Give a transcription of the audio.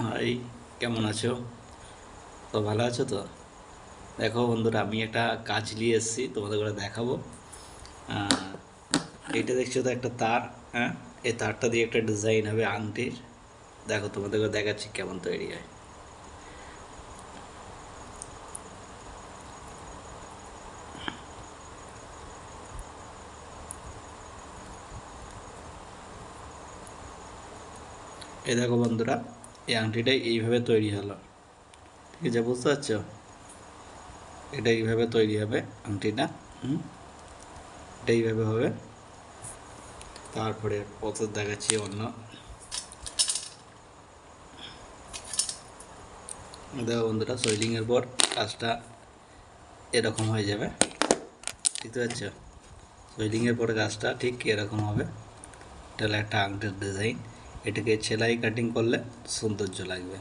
High, কেমন আছো? তো ভালো আছো তো? দেখো বন্ধুরা, আমি একটা কাজ নিয়ে এসেছি, তোমাদের করে দেখাবো। আহ, এইটা দেখছো তো একটা তার। হ্যাঁ, এই তারটা দিয়ে একটা ডিজাইন হবে আংটির। দেখো তোমাদের করে দেখাচ্ছি কেমন তৈরি হয়। এই দেখো বন্ধুরা, এই আংটিটা এইভাবে তৈরি হলো। ঠিক আছে, বুঝতে পারছো? এটা এইভাবে তৈরি হবে আংটিটা। হুম, এটা এইভাবে হবে। তারপরে পথর দেখাচ্ছি অন্য। দেখো বন্ধুরা, সোয়েলিংয়ের পর কাজটা এরকম হয়ে যাবে। বুঝতে পারছো? সোয়েলিংয়ের পরে কাজটা ঠিক এরকম হবে। এটা হলো একটা আংটির ডিজাইন। এটাকে সেলাই কাটিং করলে সৌন্দর্য লাগবে।